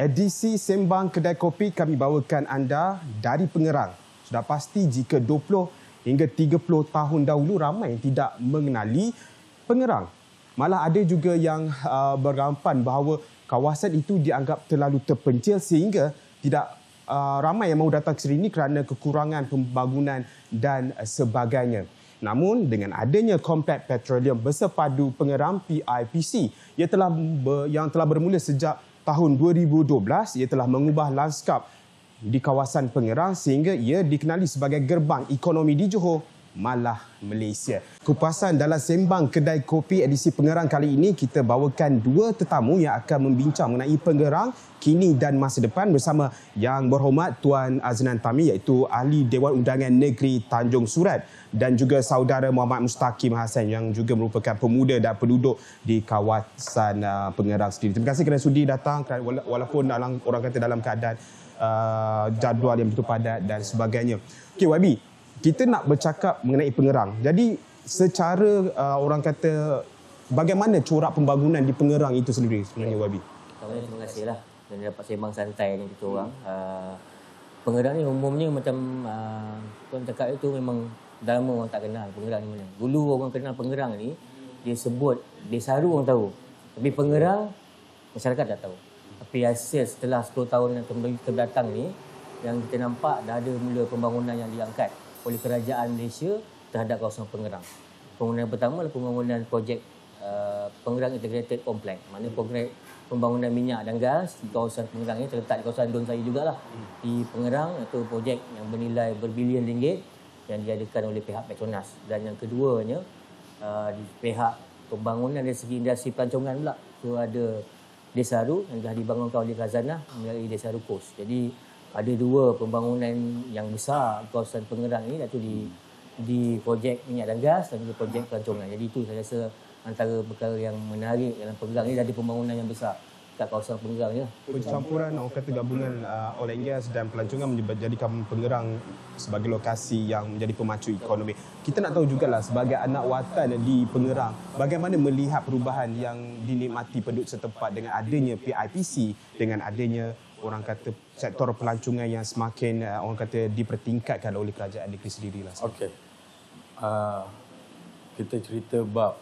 Edisi Sembang Kedai Kopi kami bawakan anda dari Pengerang. Sudah pasti jika 20 hingga 30 tahun dahulu ramai yang tidak mengenali Pengerang. Malah ada juga yang beranggapan bahawa kawasan itu dianggap terlalu terpencil sehingga tidak ramai yang mahu datang ke sini kerana kekurangan pembangunan dan sebagainya. Namun dengan adanya Kompleks Petroleum Bersepadu Pengerang PIPC yang telah bermula sejak tahun 2012, ia telah mengubah lanskap di kawasan Pengerang sehingga ia dikenali sebagai gerbang ekonomi di Johor, Malah, Malaysia. Kupasan dalam Sembang Kedai Kopi edisi Pengerang kali ini, kita bawakan dua tetamu yang akan membincang mengenai Pengerang kini dan masa depan bersama Yang Berhormat Tuan Aznan Tami, iaitu Ahli Dewan Undangan Negeri Tanjung Surat, dan juga saudara Muhammad Mustaqim Hassan yang juga merupakan pemuda dan penduduk di kawasan Pengerang sendiri. Terima kasih kerana sudi datang walaupun orang kata dalam keadaan jadual yang begitu padat dan sebagainya. Okey, YB, kita nak bercakap mengenai Pengerang. Jadi secara orang kata bagaimana corak pembangunan di Pengerang itu sendiri sebenarnya, YB? Terima kasihlah dan dapat sembang santai ni kita orang. Pengerang ni umumnya macam tuan cakap itu memang dah lama orang tak kenal Pengerang ni mana. Dulu orang kenal Pengerang ni dia sebut Desaru orang tahu. Tapi Pengerang masyarakat tak tahu. Tapi hasil setelah 10 tahun yang kebelakang ni yang kita nampak dah ada mula pembangunan yang diangkat oleh kerajaan Malaysia terhadap kawasan Pengerang. Pembangunan pertama adalah pembangunan projek Pengerang Integrated Complex. Maknanya projek pembangunan minyak dan gas di kawasan Pengerang ini terletak di kawasan Don Sayu jugalah. Di Pengerang itu projek yang bernilai berbilion ringgit yang diadakan oleh pihak Petronas. Dan yang keduanya di pihak pembangunan dari segi industri pelancongan pula. So ada Desaru yang dah dibangunkan oleh Khazanah melalui Desaru Coast. Jadi ada dua pembangunan yang besar kawasan Pengerang ini, iaitu di projek minyak dan gas dan juga projek pelancongan. Jadi itu saya rasa antara perkara yang menarik dalam Pengerang ini, dari pembangunan yang besar kat kawasan Pengerang ni. Pencampuran orang kata gabungan oil and gas dan pelancongan menjadikan Pengerang sebagai lokasi yang menjadi pemacu ekonomi. Kita nak tahu jugalah sebagai anak watan di Pengerang, bagaimana melihat perubahan yang dinikmati penduduk setempat dengan adanya PIPC, dengan adanya orang kata sektor pelancongan yang semakin orang kata dipertingkatkan oleh kerajaan negeri sendirilah. Okey. Kita cerita bab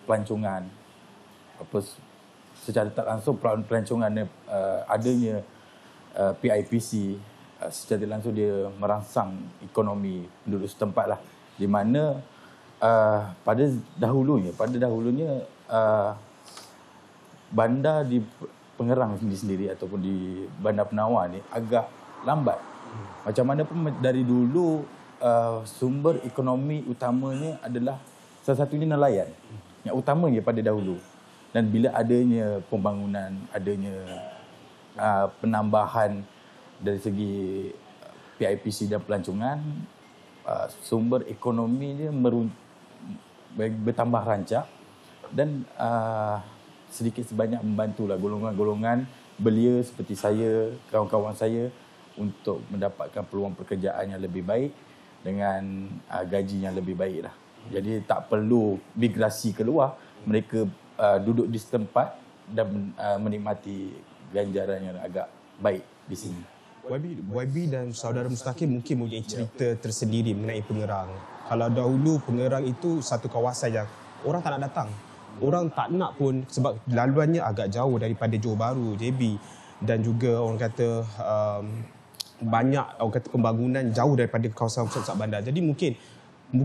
pelancongan. Secara tak langsung pelancongan adanya PIPC secara langsung dia merangsang ekonomi penduduk setempat lah. Di mana pada dahulunya bandar di Pengerang sendiri ataupun di Bandar Penawar ni agak lambat. Macam mana pun dari dulu sumber ekonomi utamanya adalah salah satunya nelayan. Yang utamanya pada dahulu. Dan bila adanya pembangunan, adanya penambahan dari segi PIPC dan pelancongan, sumber ekonomi dia bertambah rancak dan sedikit sebanyak membantulah golongan-golongan belia seperti saya, kawan-kawan saya untuk mendapatkan peluang pekerjaan yang lebih baik dengan gaji yang lebih baik lah. Jadi tak perlu migrasi keluar, mereka duduk di setempat dan menikmati ganjaran yang agak baik di sini. YB dan saudara Mustaqim mungkin mempunyai cerita tersendiri mengenai Pengerang. Kalau dahulu Pengerang itu satu kawasan yang orang tak nak datang. Orang tak nak pun sebab laluannya agak jauh daripada Johor Bahru, JB, dan juga orang kata banyak orang kata pembangunan jauh daripada kawasan pusat bandar. Jadi mungkin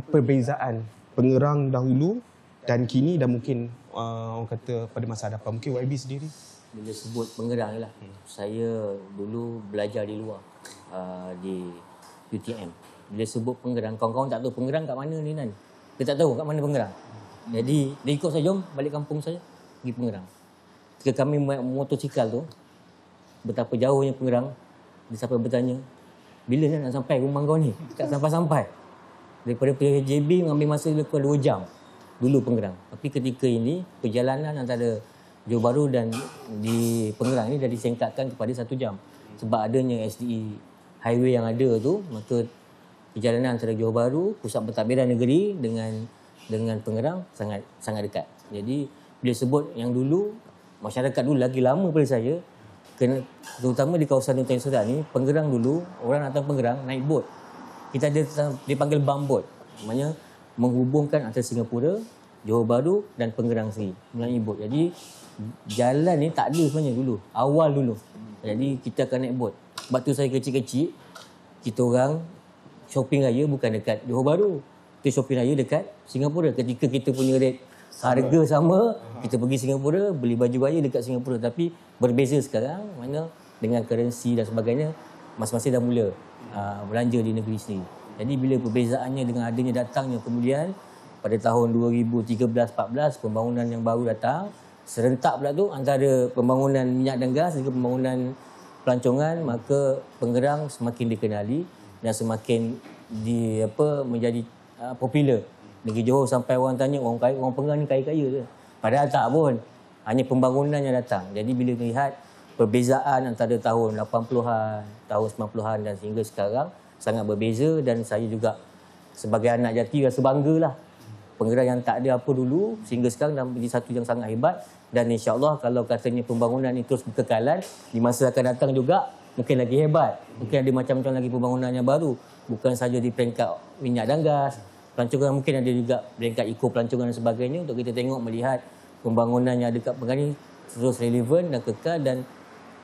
perbezaan Pengerang dahulu dan kini dan mungkin orang kata pada masa hadapan. Mungkin YB sendiri. Bila sebut Pengerang ni lah, saya dulu belajar di luar di UTM. Bila sebut Pengerang, kawan-kawan tak tahu Pengerang kat mana ni Nan. Dia tak tahu kat mana Pengerang. Jadi dia ikut saya, jom balik kampung saya, pergi Pengerang. Ketika kami motosikal tu, betapa jauhnya Pengerang, dia sampai bertanya, bila nak sampai rumah kau ni? Tak sampai-sampai. Daripada PJB mengambil masa lebih kurang 2 jam dulu Pengerang. Tapi ketika ini, perjalanan antara Johor Bahru dan di Pengerang ni dah disingkatkan kepada 1 jam. Sebab adanya SDE highway yang ada tu, maka perjalanan antara Johor Bahru, pusat pentadbiran negeri dengan Pengerang sangat dekat. Jadi bila sebut yang dulu, masyarakat dulu lagi lama daripada saya, terutama di kawasan Hutan Surat ni, Pengerang dulu, orang datang Pengerang naik bot. Kita ada dipanggil bump boat. Maknanya menghubungkan antara Singapura, Johor Bahru dan Pengerang sendiri melalui bot. Jadi jalan ni tak ada sebenarnya dulu, awal dulu. Jadi kita akan naik bot. Sebab tu saya kecil-kecil, kita orang shopping raya bukan dekat Johor Bahru. Kita shopping raya dekat Singapura. Ketika kita punya rate harga sama, kita pergi Singapura, beli baju raya dekat Singapura. Tapi berbeza sekarang, mana dengan currency dan sebagainya, masing-masing dah mula belanja di negeri sendiri. Jadi bila perbezaannya dengan adanya datangnya kemudian pada tahun 2013-14 pembangunan yang baru datang, serentak pula tu antara pembangunan minyak dan gas dengan pembangunan pelancongan, maka Pengerang semakin dikenali dan semakin menjadi popular. Negeri Johor sampai orang tanya, orang kaya, orang Pengerang ni kaya-kaya je. Padahal tak pun. Hanya pembangunan yang datang. Jadi bila melihat perbezaan antara tahun 80-an, tahun 90-an dan sehingga sekarang sangat berbeza, dan saya juga sebagai anak Jati rasa banggalah. Pengerang yang tak ada apa dulu sehingga sekarang dah menjadi satu yang sangat hebat, dan insya-Allah kalau katanya pembangunan ini terus berkekalan, di masa akan datang juga mungkin lagi hebat. Mungkin ada macam-macam lagi pembangunan yang baru. Bukan saja di peringkat minyak dan gas, pelancongan mungkin ada juga peringkat eco pelancongan dan sebagainya, untuk kita tengok melihat pembangunan yang ada kat Pengerang ni terus relevan dan kekal, dan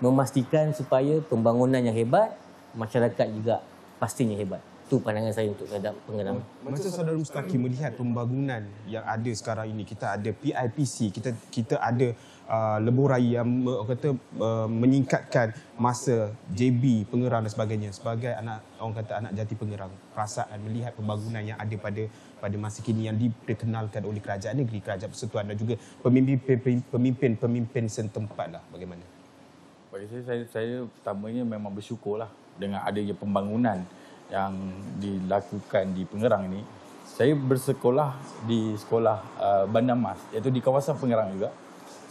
memastikan supaya pembangunan yang hebat, masyarakat juga pastinya hebat. Itu pandangan saya untuk terhadap Pengerang. Macam saudara Mustaqim melihat pembangunan yang ada sekarang ini, kita ada PIPC, kita ada lebuh raya yang meningkatkan masa JB Pengerang dan sebagainya. Sebagai anak Jati Pengerang, perasaan melihat pembangunan yang ada pada masa kini yang diperkenalkan oleh kerajaan negeri, kerajaan persekutuan dan juga pemimpin setempat lah, bagaimana? Bagi saya pertamanya memang bersyukurlah dengan adanya pembangunan yang dilakukan di Pengerang ini. Saya bersekolah di sekolah Bandar Mas, iaitu di kawasan Pengerang juga.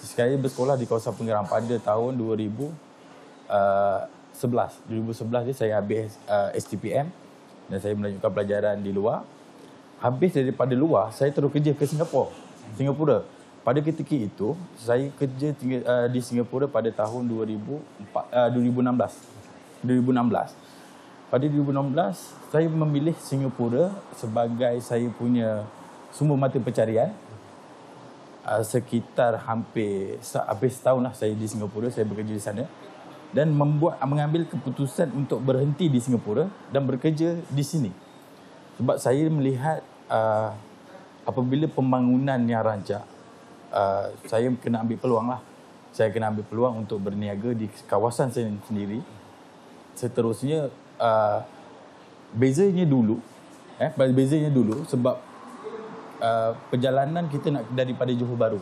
Saya bersekolah di kawasan Pengerang pada tahun 2011. 2011 ni saya habis STPM dan saya melanjutkan pelajaran di luar. Habis daripada luar, saya terus kerja ke Singapura. Pada ketika itu, saya kerja di Singapura pada tahun 2016. Pada 2016, saya memilih Singapura sebagai saya punya sumber mata pencarian. Sekitar hampir setahun lah saya di Singapura, saya bekerja di sana. Dan mengambil keputusan untuk berhenti di Singapura dan bekerja di sini. Sebab saya melihat apabila pembangunan yang rancak, saya kena ambil peluang lah. Saya kena ambil peluang untuk berniaga di kawasan saya sendiri. Seterusnya, bezanya dulu sebab perjalanan kita nak daripada Johor Bahru.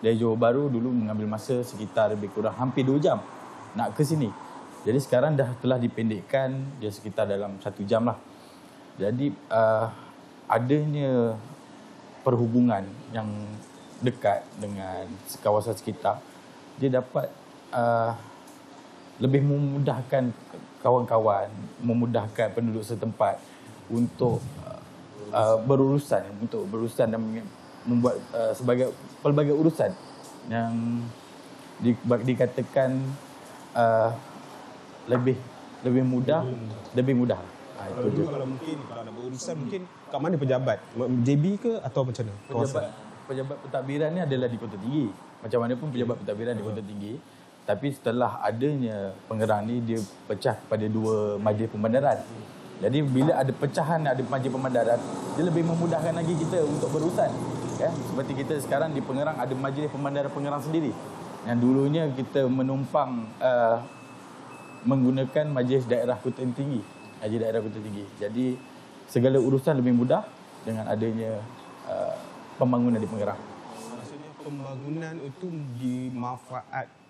Dari Johor Bahru dulu mengambil masa sekitar lebih kurang hampir 2 jam nak ke sini. Jadi sekarang telah dipendekkan, dia sekitar dalam 1 jam lah. Jadi adanya perhubungan yang dekat dengan kawasan sekitar, dia dapat lebih memudahkan kawan-kawan, memudahkan penduduk setempat untuk berurusan dan membuat sebagai pelbagai urusan yang dikatakan lebih mudah. Itu kalau nak berurusan mungkin kat mana pejabat? JB ke atau macam mana? Pejabat pentadbiran ni adalah di Kota Tinggi. Macam mana pun pejabat pentadbiran di Kota Tinggi. Tapi setelah adanya Pengerang ni, dia pecah kepada 2 majlis pembandaran. Jadi bila ada pecahan, ada majlis pembandaran, dia lebih memudahkan lagi kita untuk berurusan. Ya? Seperti kita sekarang di Pengerang ada majlis pembandaran Pengerang sendiri. Yang dulunya kita menumpang menggunakan majlis daerah Kota Tinggi. Majlis daerah Kota Tinggi. Jadi segala urusan lebih mudah dengan adanya pembangunan di Pengerang. Maksudnya pembangunan itu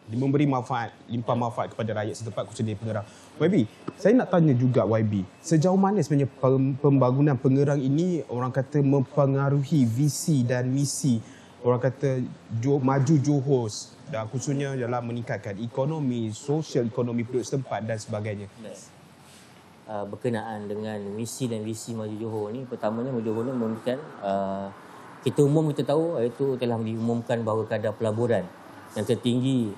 memberi manfaat, limpah manfaat kepada rakyat setempat, khususnya di Pengerang. YB, saya nak tanya juga YB, sejauh mana sebenarnya pembangunan Pengerang ini orang kata mempengaruhi visi dan misi orang kata maju Johor, dan khususnya dalam meningkatkan ekonomi, sosial ekonomi penduduk setempat dan sebagainya. Berkenaan dengan misi dan visi Maju Johor ni, pertamanya Maju Johor ni mengumumkan, kita tahu iaitu telah diumumkan bahawa kadar pelaburan yang tertinggi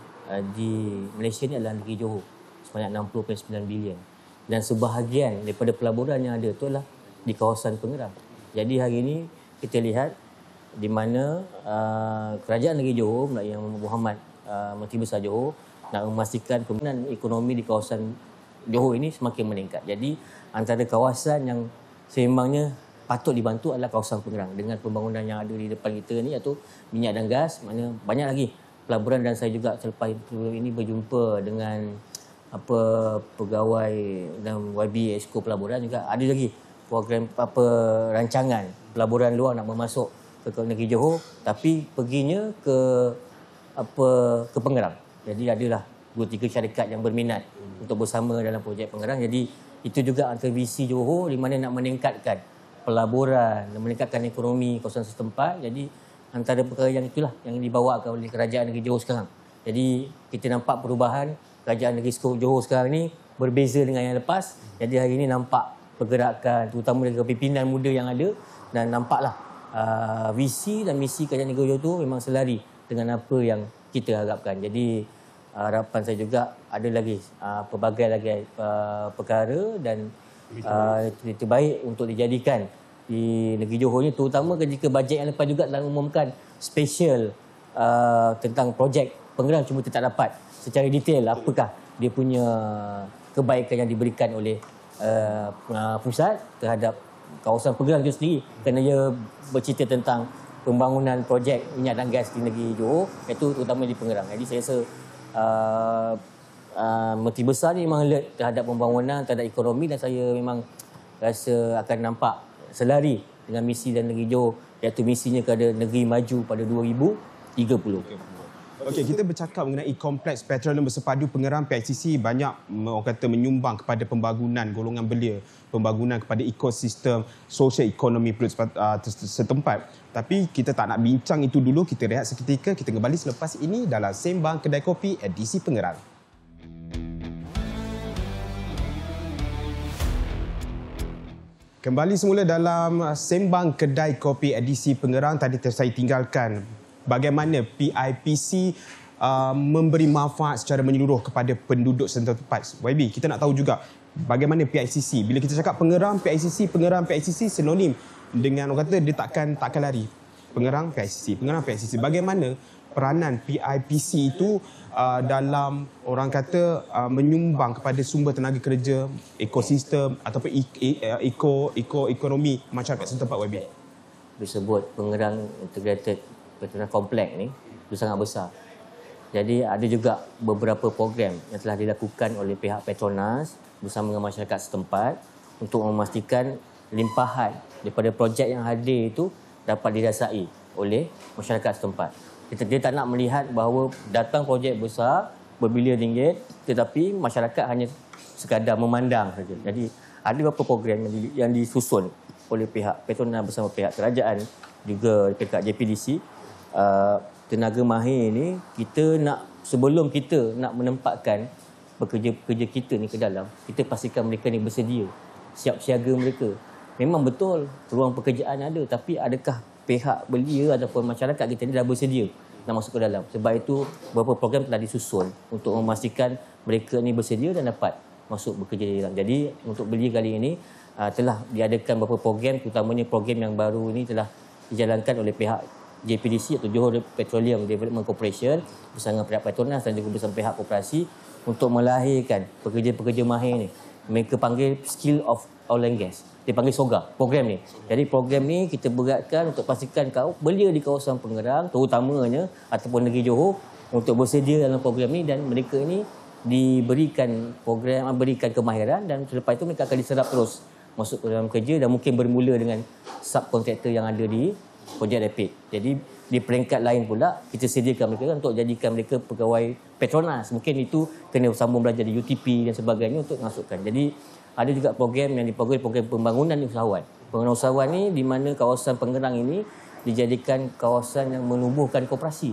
di Malaysia ni adalah negeri Johor sebanyak 60.9 bilion. Dan sebahagian daripada pelaburan yang ada tu adalah di kawasan Pengerang. Jadi hari ini kita lihat di mana kerajaan negeri Johor melalui Yang Muhammad Menteri Besar Johor nak memastikan pembangunan ekonomi di kawasan Johor ini semakin meningkat. Jadi antara kawasan yang seimbangnya patut dibantu adalah kawasan Pengerang dengan pembangunan yang ada di depan kita ni, iaitu minyak dan gas. Mana banyak lagi pelaburan, dan saya juga selepas ini berjumpa dengan pegawai dan YB Exco Pelaburan juga ada lagi program rancangan pelaburan luar nak memasuk ke negeri Johor, tapi perginya ke Pengerang. Jadi adalah 2-3 syarikat yang berminat untuk bersama dalam projek Pengerang. Jadi itu juga antara visi Johor di mana nak meningkatkan pelaburan dan meningkatkan ekonomi kawasan setempat. Jadi antara perkara yang itulah yang dibawakan oleh kerajaan negeri Johor sekarang. Jadi kita nampak perubahan kerajaan negeri Johor sekarang ni berbeza dengan yang lepas. Jadi hari ini nampak pergerakan terutama dari pimpinan muda yang ada, dan nampaklah visi dan misi kerajaan negeri Johor tu memang selari dengan apa yang kita harapkan. Jadi harapan saya juga ada lagi pelbagai lagi perkara dan itu baik untuk dijadikan di negeri Johor ni, terutama ketika bajet yang lepas juga telah umumkan special tentang projek Pengerang, cuma kita tak dapat secara detail apakah dia punya kebaikan yang diberikan oleh pusat terhadap kawasan Pengerang itu sendiri, kerana dia bercerita tentang pembangunan projek minyak dan gas di negeri Johor, iaitu terutama di Pengerang. Jadi saya rasa Menteri Besar ni memang alert terhadap pembangunan, terhadap ekonomi, dan saya memang rasa akan nampak selari dengan misi dan negeri Johor, iaitu misinya kepada negeri maju pada 2030. Okey, kita bercakap mengenai kompleks petroleum bersepadu Pengerang. PICC banyak orang kata menyumbang kepada pembangunan golongan belia, pembangunan kepada ekosistem sosial ekonomi setempat. Tapi kita tak nak bincang itu dulu, kita rehat seketika, kita kembali selepas ini dalam Sembang Kedai Kopi edisi Pengerang. Kembali semula dalam Sembang Kedai Kopi edisi Pengerang. Tadi saya tinggalkan bagaimana PIPC memberi manfaat secara menyeluruh kepada penduduk setempat. YB, kita nak tahu juga bagaimana PICC. Bila kita cakap Pengerang, PICC sinonim dengan orang kata dia takkan lari. Pengerang, PICC. Bagaimana peranan PIPC itu dalam orang kata menyumbang kepada sumber tenaga kerja, ekosistem ataupun ekonomi masyarakat setempat, YB? Disebut Pengerang Integrated Petronas Kompleks ni itu sangat besar. Jadi ada juga beberapa program yang telah dilakukan oleh pihak Petronas bersama dengan masyarakat setempat untuk memastikan limpahan daripada projek yang hadir itu dapat dirasai oleh masyarakat setempat. Dia tak nak melihat bahawa datang projek besar berbilion ringgit tetapi masyarakat hanya sekadar memandang saja. Jadi ada beberapa program yang disusun oleh pihak Petronas bersama pihak kerajaan, juga pihak JPDC. Tenaga mahir ni sebelum kita nak menempatkan pekerja-pekerja kita ni ke dalam, kita pastikan mereka ni bersedia, siap siaga mereka. Memang betul peluang pekerjaan ada, tapi adakah pihak belia ataupun masyarakat kita ni dah bersedia nak masuk ke dalam? Sebab itu beberapa program telah disusun untuk memastikan mereka ni bersedia dan dapat masuk bekerja di dalam. Jadi untuk belia kali ini telah diadakan beberapa program, terutamanya program yang baru ini telah dijalankan oleh pihak JPDC atau Johor Petroleum Development Corporation bersama pihak Petronas dan juga bersama pihak koperasi untuk melahirkan pekerja-pekerja mahir ni. Mereka panggil Skill of Oil and Gas. Dia panggil SOGA program ni. Jadi program ni kita beratkan untuk pastikan belia di kawasan Pengerang terutamanya ataupun negeri Johor untuk bersedia dalam program ni, dan mereka ini diberikan kemahiran, dan selepas itu mereka akan diserap terus masuk ke dalam kerja dan mungkin bermula dengan subkontraktor yang ada di projek Rapid. Jadi di peringkat lain pula kita sediakan mereka untuk jadikan mereka pegawai Petronas. Mungkin itu kena sambung belajar di UTP dan sebagainya untuk masukkan. Jadi ada juga program yang dipanggil program pembangunan usahawan. Pembangunan usahawan ni di mana kawasan Pengerang ini dijadikan kawasan yang menumbuhkan koperasi.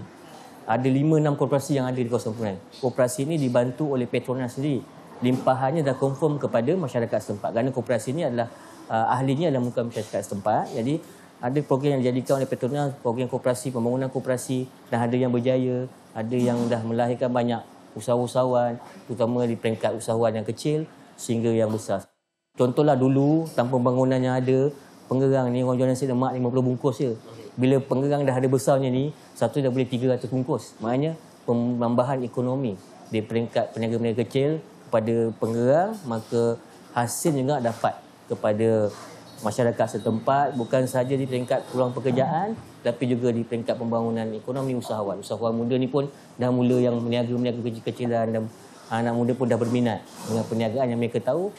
Ada 5-6 koperasi yang ada di kawasan Pengerang. Koperasi ini dibantu oleh Petronas sendiri. Limpahannya dah confirm kepada masyarakat setempat. Kerana koperasi ini adalah ahlinya adalah muka masyarakat setempat. Jadi ada program yang dijadikan oleh Petronas, program koperasi, pembangunan koperasi, dan ada yang berjaya. ada yang dah melahirkan banyak usahawan, terutama di peringkat usahawan yang kecil sehingga yang besar. Contohlah dulu, tanpa bangunan yang ada, penggerang ni orang jual nasi lemak 50 bungkus je. Bila penggerang dah ada besarnya ni, satu dah boleh 300 bungkus. Maknanya penambahan ekonomi di peringkat peniaga-peniaga kecil kepada penggerang, maka hasil juga dapat kepada masyarakat setempat, bukan sahaja di peringkat peluang pekerjaan tapi juga di peringkat pembangunan ekonomi usahawan. Usahawan muda ni pun dah mula yang meniaga kecil-kecilan dan anak muda pun dah berminat dengan perniagaan yang mereka tahu.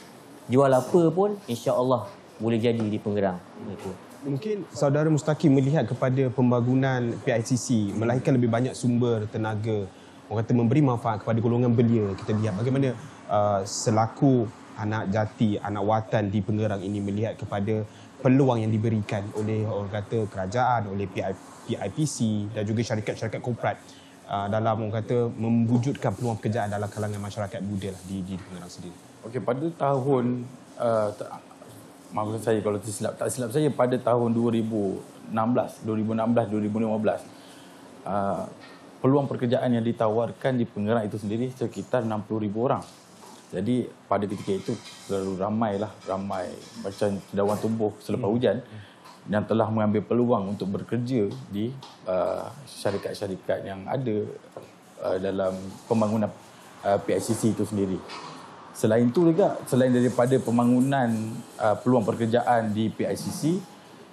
Jual apa pun insya-Allah boleh jadi di penggerang. Itu. Mungkin saudara Mustaqim melihat kepada pembangunan PICC melahirkan lebih banyak sumber tenaga, orang kata memberi manfaat kepada golongan belia. Kita lihat bagaimana selaku anak jati, anak watan di penggerang ini melihat kepada peluang yang diberikan oleh orang kata kerajaan, oleh PIPC dan juga syarikat-syarikat korporat dalam orang kata mewujudkan peluang pekerjaan dalam kalangan masyarakat muda lah di penggerang sendiri. Okey, pada tahun maksud saya kalau tak silap saya pada tahun 2015 2015 peluang pekerjaan yang ditawarkan di penggerang itu sendiri sekitar 60,000 orang. Jadi pada ketika itu terlalu ramai macam daun tumbuh selepas hujan yang telah mengambil peluang untuk bekerja di syarikat-syarikat yang ada dalam pembangunan PICC itu sendiri. Selain itu juga, selain daripada pembangunan peluang pekerjaan di PICC,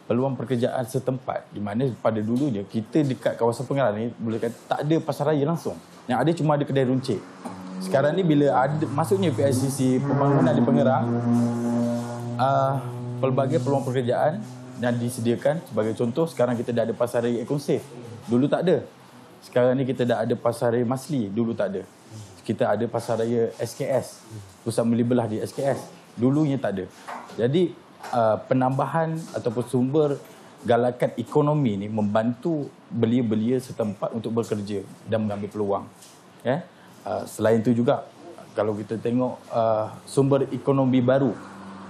peluang pekerjaan setempat di mana pada dulunya kita dekat kawasan penggerang ni boleh kata tak ada pasar raya langsung. Yang ada cuma ada kedai runcit. Sekarang ni bila ada masuknya PICC, pembangunan di penggerang, pelbagai peluang pekerjaan yang disediakan. Sebagai contoh, sekarang kita dah ada pasar raya Ekonsif. Dulu tak ada. Sekarang ni kita dah ada pasar raya Masli. Dulu tak ada. Kita ada pasar raya SKS, pusat beli belah di SKS. Dulunya tak ada. Jadi penambahan ataupun sumber galakan ekonomi ni membantu belia-belia setempat untuk bekerja dan mengambil peluang. Selain itu juga kalau kita tengok sumber ekonomi baru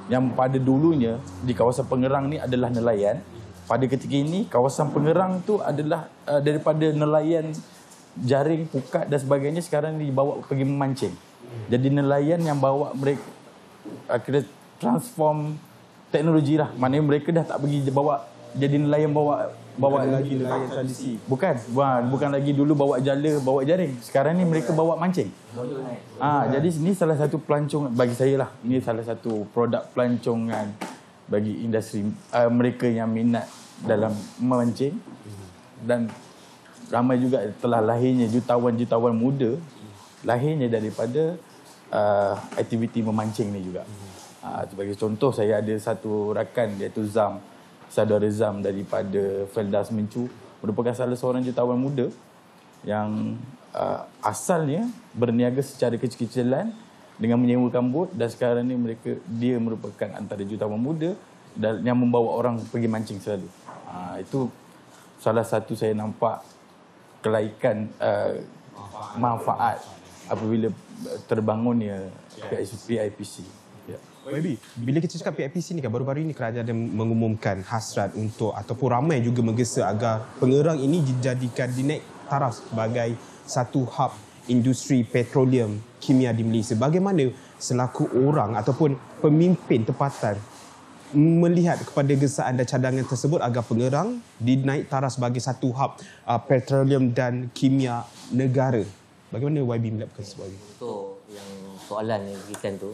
yang pada dulunya di kawasan penggerang ni adalah nelayan. Pada ketika ini kawasan penggerang tu adalah daripada nelayan jaring, pukat dan sebagainya sekarang dibawa pergi memancing. Jadi nelayan yang bawa mereka kira transform teknologi lah. Maknanya mereka dah tak pergi bawa jadi nelayan bawa lagi nelayan tradisi. Bukan lagi dulu bawa jala, bawa jaring. Sekarang ni mereka bawa mancing. Jadi ini salah satu pelancongan bagi saya lah. Ini salah satu produk pelancongan bagi industri mereka yang minat dalam memancing. Dan ramai juga telah lahirnya jutawan-jutawan muda lahirnya daripada aktiviti memancing ni juga. Sebagai contoh, saya ada satu rakan iaitu saudara Zam daripada Feldas Mencu, merupakan salah seorang jutawan muda yang asalnya berniaga secara kecil-kecilan dengan menyewakan bot dan sekarang ni dia merupakan antara jutawan muda yang membawa orang pergi mancing selalu. Itu salah satu saya nampak kelaikan manfaat apabila terbangunnya PIPC. Baby, bila kita cakap PIPC ni kan baru-baru ini kerajaan mengumumkan hasrat untuk ataupun ramai juga menggesa agar penggerang ini dijadikan dinaik taraf sebagai satu hub industri petroleum kimia di Malaysia. Bagaimana selaku orang ataupun pemimpin tempatan melihat kepada gesaan dan cadangan tersebut agar penggerang dinaik taraf sebagai satu hub petroleum dan kimia negara? Bagaimana YB melihat perkara tersebut? Untuk yang soalan yang diberikan tu,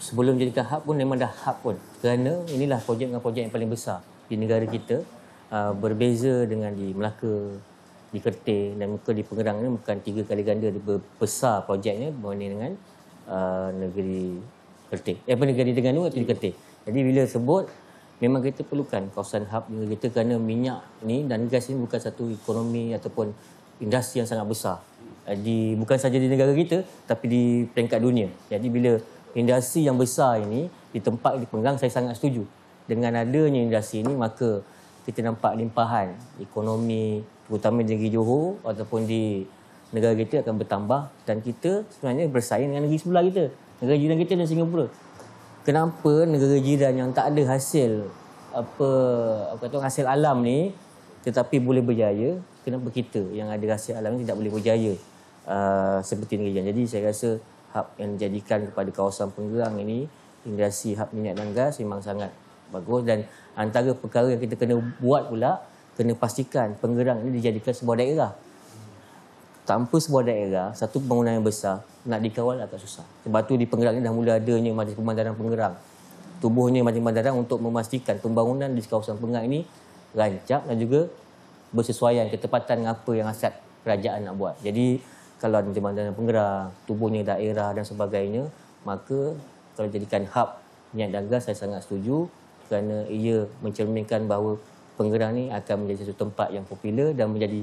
sebelum jadikan hub pun memang dah hub pun. Kerana inilah projek yang paling besar di negara kita. Berbeza dengan di Melaka, di Kertih dan muka di Penggerang ni bukan 3 kali ganda besar projeknya berbanding dengan negeri Kertih. Negeri Terengganu atau di Kertih. Jadi bila sebut memang kita perlukan kawasan hub negara kita kerana minyak ni dan gas ni bukan satu ekonomi ataupun industri yang sangat besar. Bukan saja di negara kita tapi di peringkat dunia. Jadi bila industri yang besar ini di tempat di Penggerang, saya sangat setuju. Dengan adanya industri ini maka kita nampak limpahan ekonomi terutama di negeri Johor ataupun di negara kita akan bertambah dan kita sebenarnya bersaing dengan negeri sebelah kita. Negara jiran kita dan Singapura. Kenapa negara jiran yang tak ada hasil hasil alam ni tetapi boleh berjaya kenapa kita yang ada rahsia alam ini tidak boleh berjaya seperti negeri jiran. Jadi saya rasa hub yang dijadikan kepada kawasan Pengerang ini, industri hub minyak dan gas memang sangat bagus, dan antara perkara yang kita kena buat pula, kena pastikan Pengerang ini dijadikan sebuah daerah. Tanpa sebuah daerah, satu pembangunan yang besar nak dikawal agak susah. Sebab tu di Pengerang ini dah mula adanya Majlis Pemandaran Pengerang. Tubuhnya Majlis Pemandaran untuk memastikan pembangunan di kawasan Pengerang ini rancak dan juga bersesuaian, ketepatan dengan apa yang hasrat kerajaan nak buat. Jadi kalau ada Majlis Pemandaran Pengerang, tubuhnya daerah dan sebagainya, maka kalau jadikan hub minyak dan gas, saya sangat setuju kerana ia mencerminkan bahawa Pengerang ni akan menjadi satu tempat yang popular dan menjadi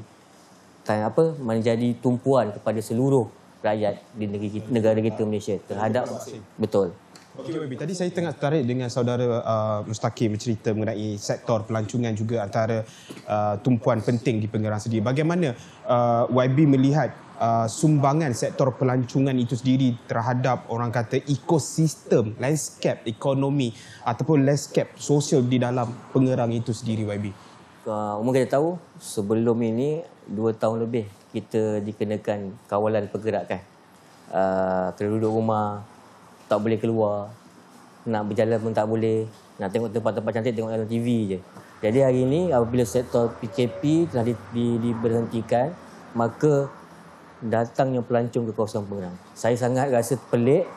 tumpuan kepada seluruh rakyat di negara kita Malaysia terhadap betul. Okey, Baby. Tadi saya tengah tertarik dengan saudara Mustaqim bercerita mengenai sektor pelancongan juga antara tumpuan penting di Pengerang sendiri. Bagaimana YB melihat sumbangan sektor pelancongan itu sendiri terhadap orang kata ekosistem, landscape ekonomi ataupun landscape sosial di dalam Pengerang itu sendiri, YB? Umum kita tahu sebelum ini 2 tahun lebih kita dikenakan kawalan pergerakan. Kena duduk rumah, tak boleh keluar, nak berjalan pun tak boleh, nak tengok tempat-tempat cantik tengok dalam TV je. Jadi hari ini apabila sektor PKP telah diberhentikan, maka datangnya pelancong ke kawasan Pengerang. Saya sangat rasa pelik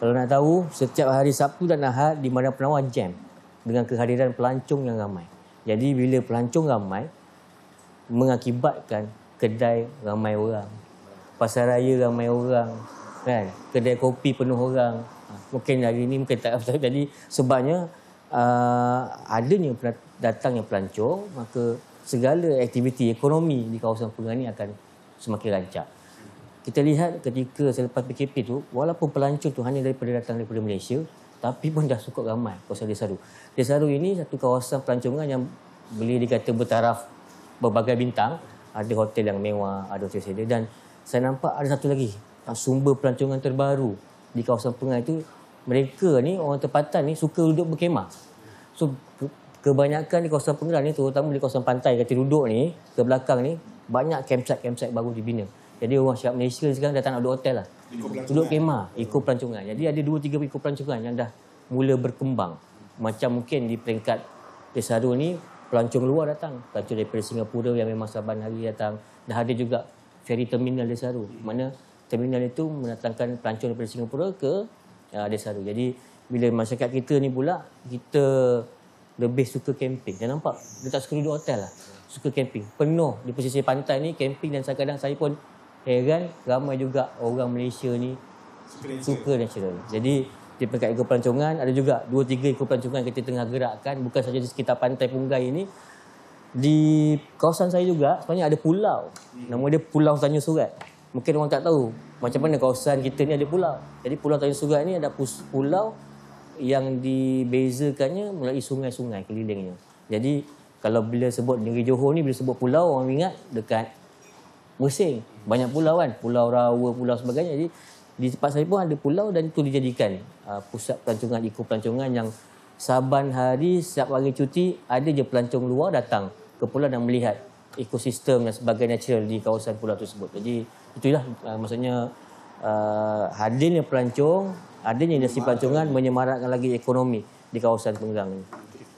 kalau nak tahu setiap hari Sabtu dan Ahad di Madang Penawar jam dengan kehadiran pelancong yang ramai. Jadi bila pelancong ramai, mengakibatkan kedai ramai orang, pasar raya ramai orang, kan? Kedai kopi penuh orang. Mungkin hari ini mungkin tak. Jadi sebabnya adanya datangnya pelancong, maka segala aktiviti ekonomi di kawasan Pengerang ini akan semakin rancak. Kita lihat ketika selepas PKP tu, walaupun pelancong tu hanya datang daripada Malaysia, tapi pun dah cukup ramai kawasan Desaru. Desaru ini satu kawasan pelancongan yang boleh dikata bertaraf berbagai bintang. Ada hotel yang mewah, ada hotel sedia, dan saya nampak ada satu lagi sumber pelancongan terbaru di kawasan Pengerang itu. Mereka ni, orang tempatan ni suka duduk berkemah. So kebanyakan di kawasan Pengerang ni, terutama di kawasan pantai kata duduk ni, ke belakang ni banyak campsite baru dibina. Jadi orang Syarikat Malaysia sekarang dah tak nak duduk hotel lah. Duduk kemah, ikut pelancongan. Jadi ada 2-3 ikut pelancongan yang dah mula berkembang. Macam mungkin di peringkat Desaru ni, pelancong luar datang. Pelancong daripada Singapura yang memang saban hari datang. Dah ada juga ferry terminal Desaru. Mana terminal itu mendatangkan pelancong daripada Singapura ke Desaru. Jadi bila masyarakat kita ni pula, kita lebih suka camping. Dan nampak, dia tak suka duduk hotel lah. Suka camping. Penuh di pesisir pantai ni camping, dan kadang saya pun heran ramai juga orang Malaysia ni suka natural. Jadi di peringkat ekor pelancongan ada juga 2-3 ekor pelancongan kita tengah gerakkan, bukan saja di sekitar pantai Punggai ini. Di kawasan saya juga sebenarnya ada pulau. Nama dia Pulau Tanjung Surat. Mungkin orang tak tahu macam mana kawasan kita ni ada pulau. Jadi Pulau Tanjung Surat ni ada pulau yang dibezakannya melalui sungai-sungai kelilingnya. Jadi kalau bila sebut negeri Johor ni, bila sebut pulau, orang ingat dekat Mersing. Banyak pulau kan, Pulau Rawa, pulau sebagainya. Jadi di tempat saya pun ada pulau, dan itu dijadikan pusat pelancongan, ekor pelancongan yang saban hari, setiap hari cuti, ada je pelancong luar datang ke pulau dan melihat ekosistem dan sebagainya natural di kawasan pulau tersebut. Jadi itulah maksudnya hadirnya pelancong, adanya industri pelancongan menyemarakkan lagi ekonomi di kawasan Pengerang ini.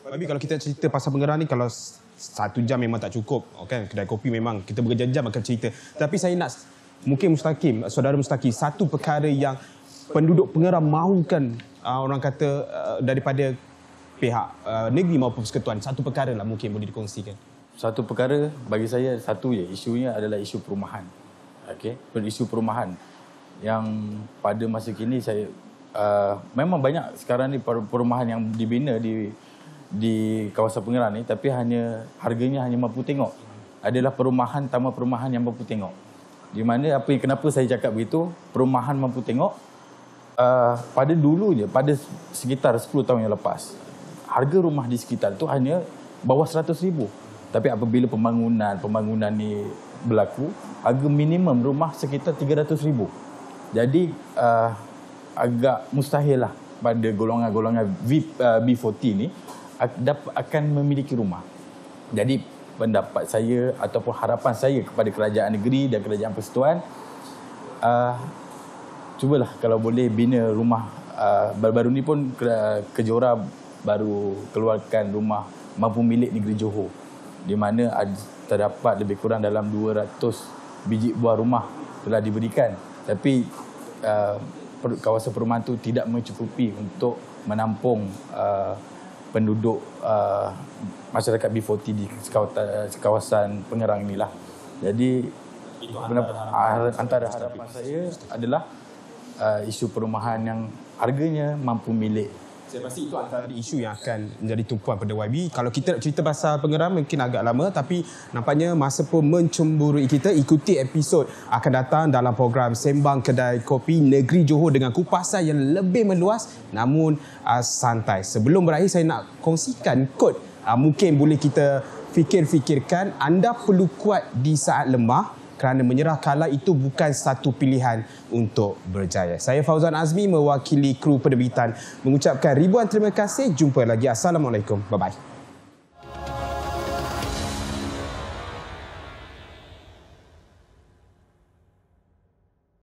Babi, kalau kita cerita pasal Pengerang ni, kalau 1 jam memang tak cukup. Okay? Kedai kopi memang kita berjam-jam akan cerita. Tapi saya nak mungkin Mustaqim, saudara Mustaqim, satu perkara yang penduduk Pengerang mahukan orang kata daripada pihak negeri maupun persekutuan, satu perkara lah mungkin boleh dikongsikan. Satu perkara bagi saya, satu je isunya adalah isu perumahan. Okey, isu perumahan yang pada masa kini saya memang banyak sekarang ni perumahan yang dibina di kawasan Pengerang ni, tapi harganya hanya mampu tengok. Adalah perumahan, taman perumahan yang mampu tengok. Di mana kenapa saya cakap begitu, perumahan mampu tengok, pada dulunya, pada sekitar 10 tahun yang lepas, harga rumah di sekitar tu hanya bawah 100,000. Tapi apabila pembangunan ni berlaku, harga minimum rumah sekitar 300,000. Jadi agak mustahil lah pada golongan-golongan B40 ni akan memiliki rumah. Jadi pendapat saya ataupun harapan saya kepada kerajaan negeri dan kerajaan persekutuan, cubalah kalau boleh bina rumah. Baru-baru ni pun Kejora baru keluarkan rumah mampu milik negeri Johor, di mana terdapat lebih kurang dalam 200 biji buah rumah telah diberikan. Tapi kawasan perumahan itu tidak mencukupi untuk menampung penduduk masyarakat B40 di kawasan Pengerang inilah. Jadi antara harapan saya adalah isu perumahan yang harganya mampu milik. Saya pasti itu antara isu yang akan menjadi tumpuan pada YB. Kalau kita cerita pasal Pengerang mungkin agak lama, tapi nampaknya masa pun mencemburui kita. Ikuti episod akan datang dalam program Sembang Kedai Kopi Negeri Johor dengan kupasan yang lebih meluas namun santai. Sebelum berakhir, saya nak kongsikan kod. Mungkin boleh kita fikir-fikirkan. Anda perlu kuat di saat lemah, kerana menyerah kalah itu bukan satu pilihan untuk berjaya. Saya Fauzan Azmi mewakili kru penerbitan mengucapkan ribuan terima kasih. Jumpa lagi. Assalamualaikum. Bye-bye.